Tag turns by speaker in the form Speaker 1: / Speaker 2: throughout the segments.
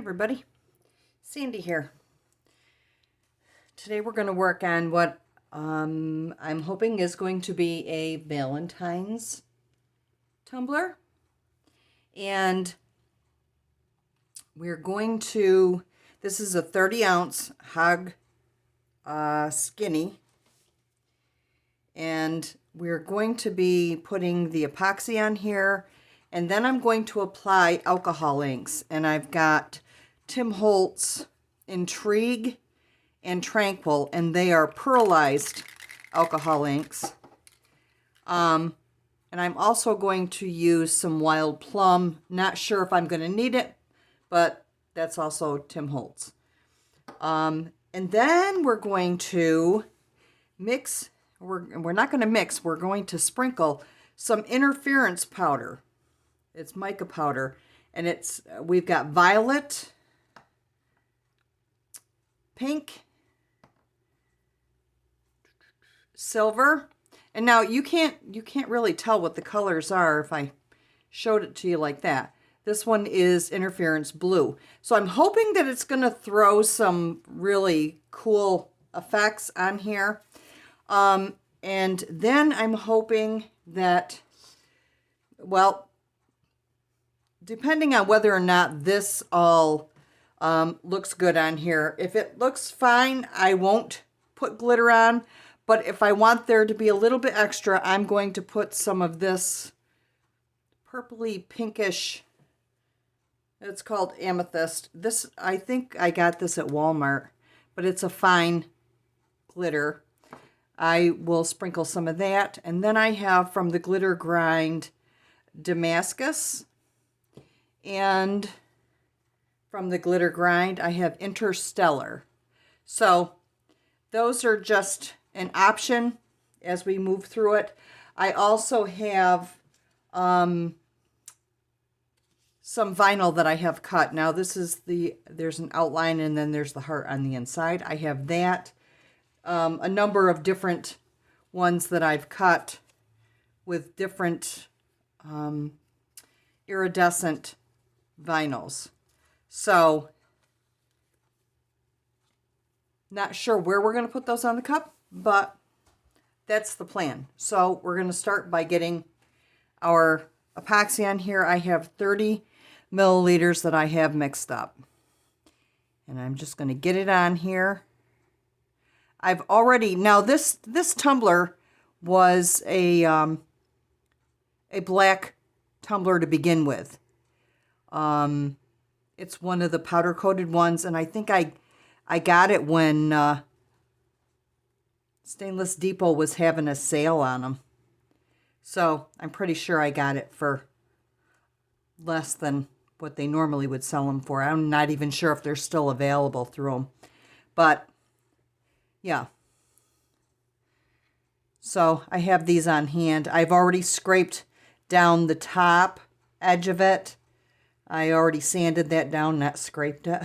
Speaker 1: Hi everybody, Sandy here. Today we're going to work on what I'm hoping is going to be a Valentine's tumbler. And we're going to, this is a 30 ounce hog skinny. And we're going to be putting the epoxy on here. And then I'm going to apply alcohol inks. And I've got Tim Holtz Intrigue and Tranquil, and they are pearlized alcohol inks. And I'm also going to use some Wild Plum. Not sure if I'm going to need it, but that's also Tim Holtz. And then we're going to mix, we're not going to mix, we're going to sprinkle some interference powder. It's mica powder, and we've got violet, pink, silver, and now you can't really tell what the colors are if I showed it to you like that. This one is interference blue, so I'm hoping that it's going to throw some really cool effects on here. And then I'm hoping that, well, depending on whether or not this all looks good on here. If it looks fine, I won't put glitter on. But if I want there to be a little bit extra, I'm going to put some of this purpley pinkish, it's called amethyst. This, I think I got this at Walmart, but it's a fine glitter. I will sprinkle some of that. And then I have from the Glitter Grind Damascus. And from the Glitter Grind, I have Interstellar. So those are just an option as we move through it. I also have some vinyl that I have cut. Now this is there's an outline and then there's the heart on the inside. I have that. A number of different ones that I've cut with different iridescent vinyls. So not sure where we're going to put those on the cup, but that's the plan. So we're going to start by getting our epoxy on here. I have 30 milliliters that I have mixed up, and I'm just going to get it on here. I've already, now this tumbler was a black tumbler to begin with. It's one of the powder coated ones, and I think I got it when Stainless Depot was having a sale on them. So I'm pretty sure I got it for less than what they normally would sell them for. I'm not even sure if they're still available through them. But yeah. So I have these on hand. I've already scraped down the top edge of it. I already sanded that down, not scraped it,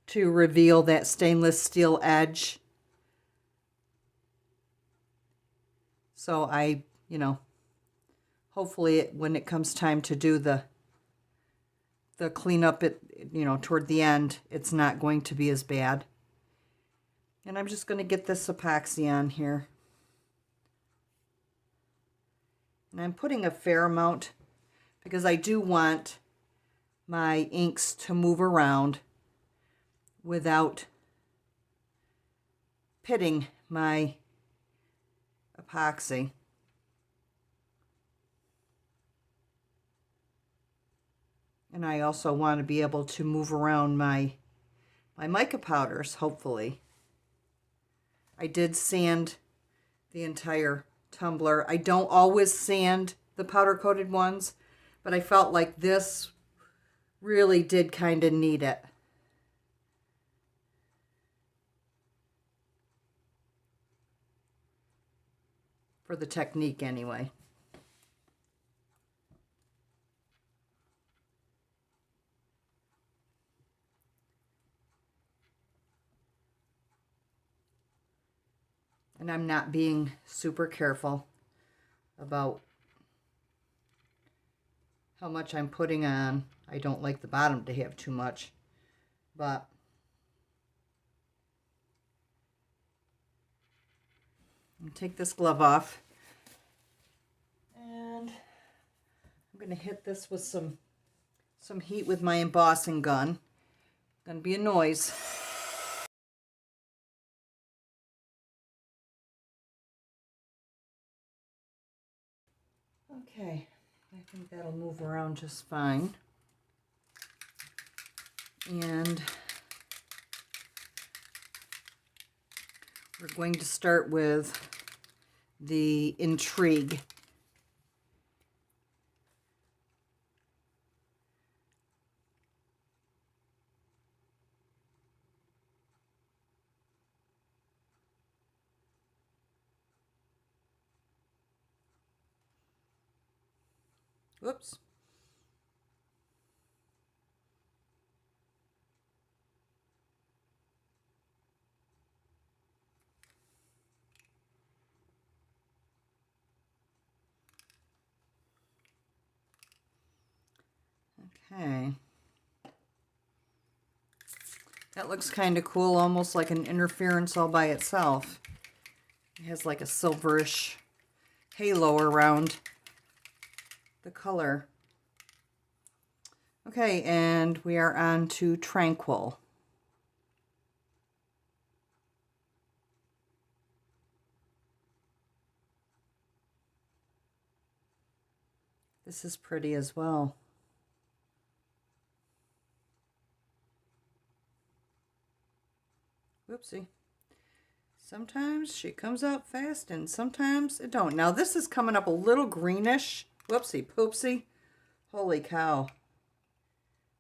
Speaker 1: to reveal that stainless steel edge. So I, hopefully when it comes time to do the cleanup, toward the end, it's not going to be as bad. And I'm just going to get this epoxy on here. And I'm putting a fair amount because I do want my inks to move around without pitting my epoxy. And I also want to be able to move around my mica powders, hopefully. I did sand the entire tumbler. I don't always sand the powder coated ones, but I felt like this really did kind of need it. For the technique anyway. And I'm not being super careful about how much I'm putting on. I don't like the bottom to have too much. but I'll take this glove off. And I'm going to hit this with some heat with my embossing gun. Going to be a noise. Okay, I think that'll move around just fine. And we're going to start with the intrigue. Whoops. Okay. That looks kind of cool, almost like an interference all by itself. It has like a silverish halo around the color. Okay, and we are on to Tranquil. This is pretty as well. Whoopsie. Sometimes she comes out fast and sometimes it don't. Now this is coming up a little greenish. Whoopsie poopsie. Holy cow.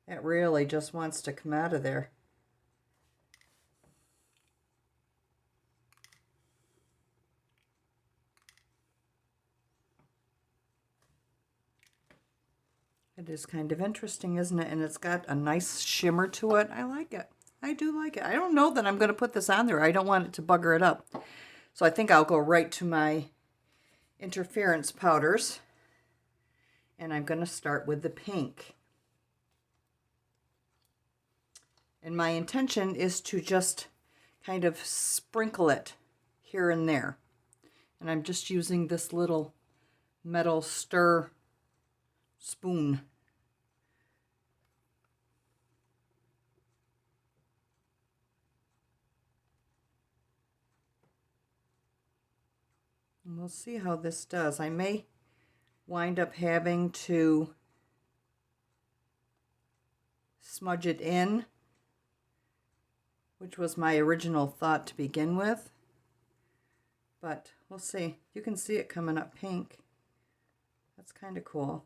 Speaker 1: That really just wants to come out of there. It is kind of interesting, isn't it? And it's got a nice shimmer to it. I like it. I do like it. I don't know that I'm going to put this on there. I don't want it to bugger it up. So I think I'll go right to my interference powders. And I'm going to start with the pink. And my intention is to just kind of sprinkle it here and there. And I'm just using this little metal stir spoon. And we'll see how this does. I may wind up having to smudge it in, which was my original thought to begin with. But we'll see. You can see it coming up pink. That's kind of cool.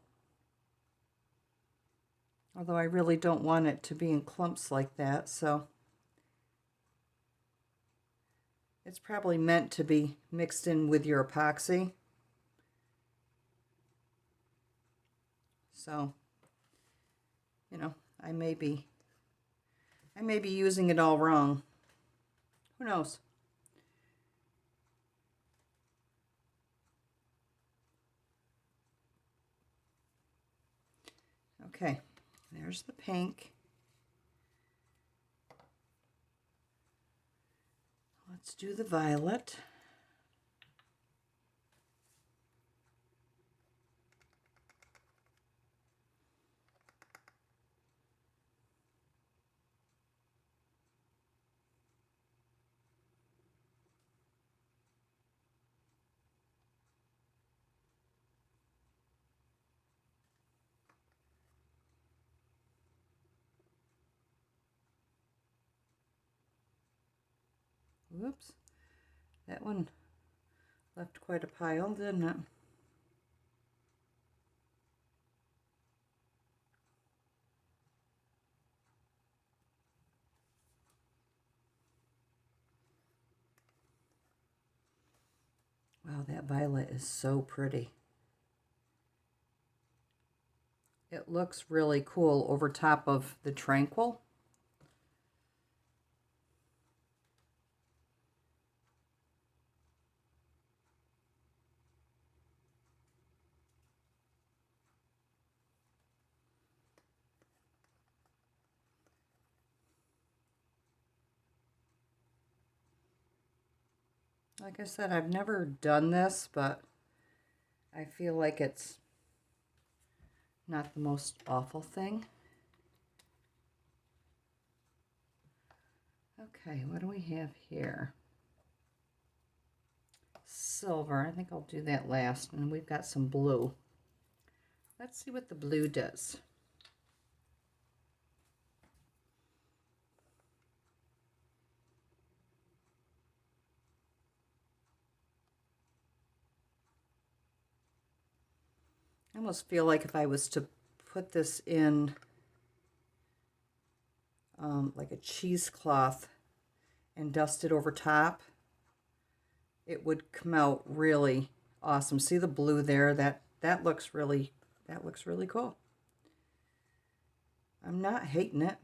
Speaker 1: Although I really don't want it to be in clumps like that, so it's probably meant to be mixed in with your epoxy. So, you know, I may be using it all wrong. Who knows? Okay, there's the pink. Let's do the violet. Whoops, that one left quite a pile, didn't it? Wow, that violet is so pretty. It looks really cool over top of the Tranquil. Like I said, I've never done this, but I feel like it's not the most awful thing. Okay, what do we have here? Silver. I think I'll do that last. And we've got some blue. Let's see what the blue does. I almost feel like if I was to put this in like a cheesecloth and dust it over top, it would come out really awesome. See the blue there? That looks really cool. I'm not hating it.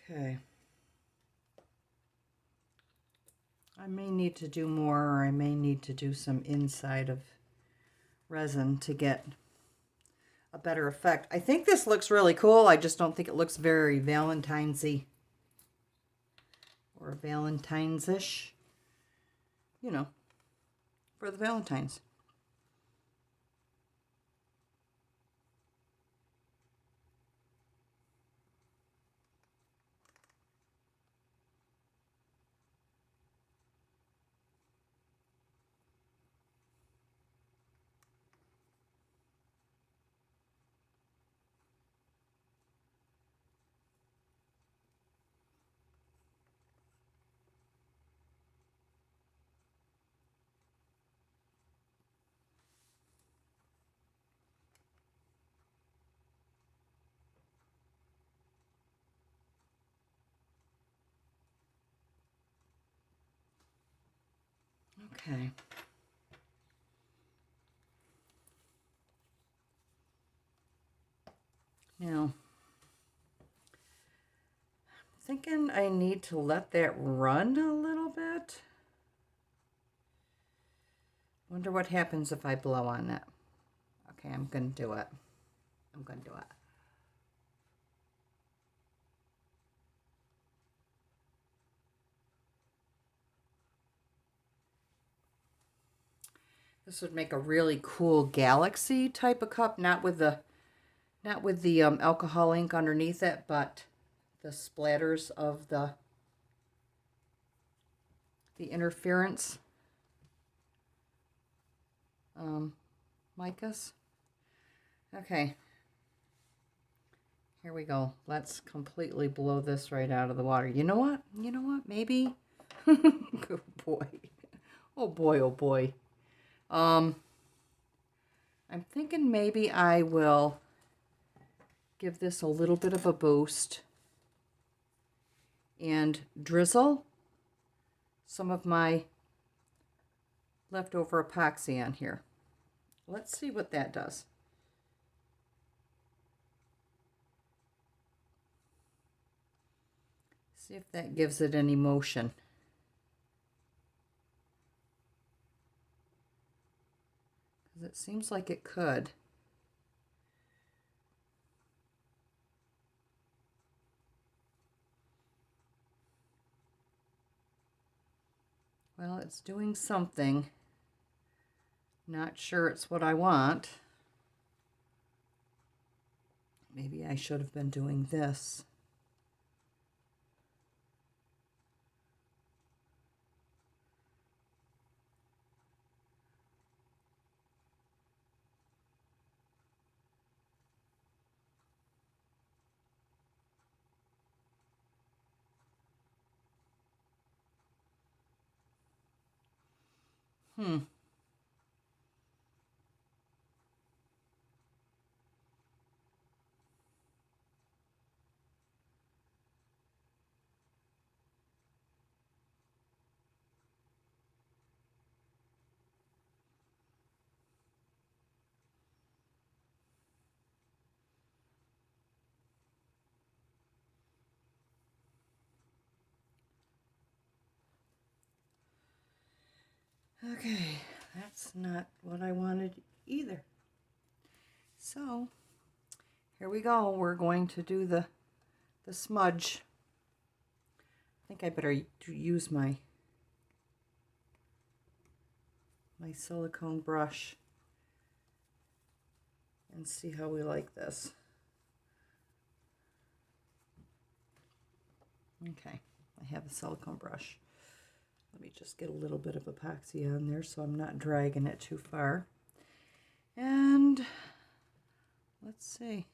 Speaker 1: Okay. I may need to do more, or I may need to do some inside of resin to get a better effect. I think this looks really cool. I just don't think it looks very Valentine's-y or Valentine's-ish, you know, for the Valentines. Okay. Now, I'm thinking I need to let that run a little bit. Wonder what happens if I blow on it. Okay, I'm going to do it. I'm going to do it. This would make a really cool galaxy type of cup, not with the alcohol ink underneath it, but the splatters of the interference micas. Okay, here we go. Let's completely blow this right out of the water. You know what? You know what? Maybe. Good boy. Oh boy, oh boy. I'm thinking maybe I will give this a little bit of a boost and drizzle some of my leftover epoxy on here. Let's see what that does. See if that gives it any motion. Because it seems like it could. Well, it's doing something. Not sure it's what I want. Maybe I should have been doing this. Okay, that's not what I wanted either. So here we go. We're going to do the smudge. I think I better use my silicone brush and see how we like this. Okay, I have a silicone brush. Let me just get a little bit of epoxy on there so I'm not dragging it too far. And let's see.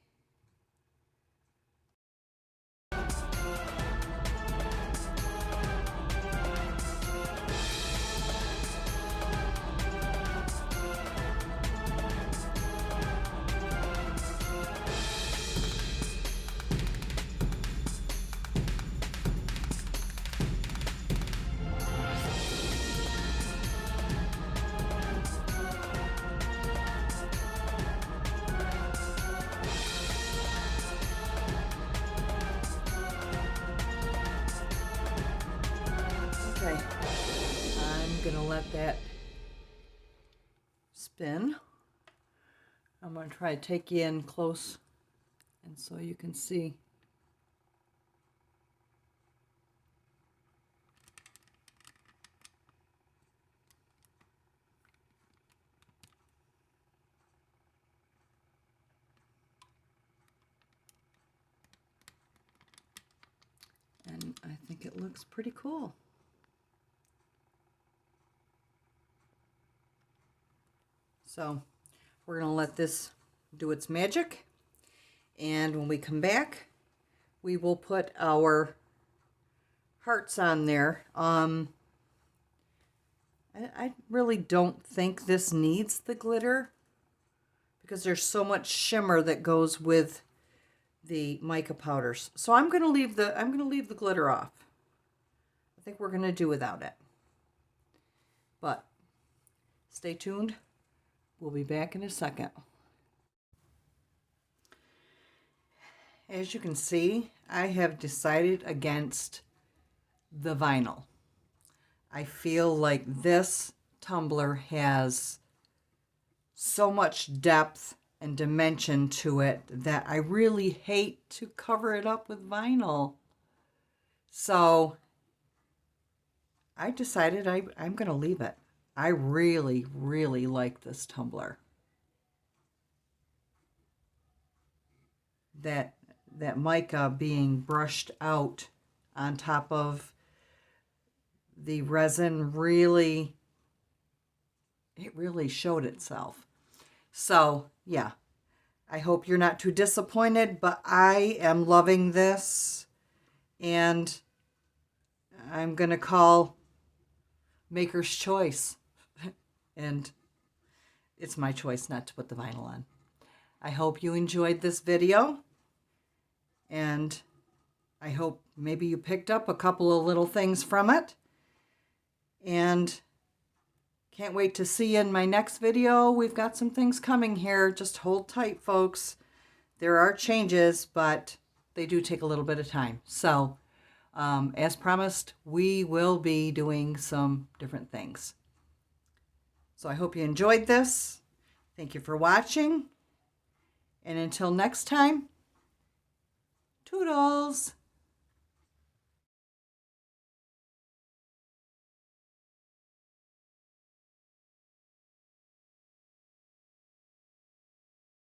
Speaker 1: Okay, I'm gonna let that spin. I'm gonna try to take you in close and so you can see. And I think it looks pretty cool. So we're going to let this do its magic. And when we come back, we will put our hearts on there. I really don't think this needs the glitter because there's so much shimmer that goes with the mica powders. So I'm going to leave the glitter off. I think we're going to do without it. But stay tuned. We'll be back in a second. As you can see, I have decided against the vinyl. I feel like this tumbler has so much depth and dimension to it that I really hate to cover it up with vinyl. So I decided I'm going to leave it. I really, really like this tumbler. That mica being brushed out on top of the resin really showed itself. So yeah, I hope you're not too disappointed, but I am loving this, and I'm gonna call Maker's Choice. And it's my choice not to put the vinyl on. I hope you enjoyed this video, and I hope maybe you picked up a couple of little things from it. And can't wait to see you in my next video. We've got some things coming here. Just hold tight, folks. There are changes, but they do take a little bit of time. So, as promised, we will be doing some different things. So I hope you enjoyed this. Thank you for watching. And until next time, toodles.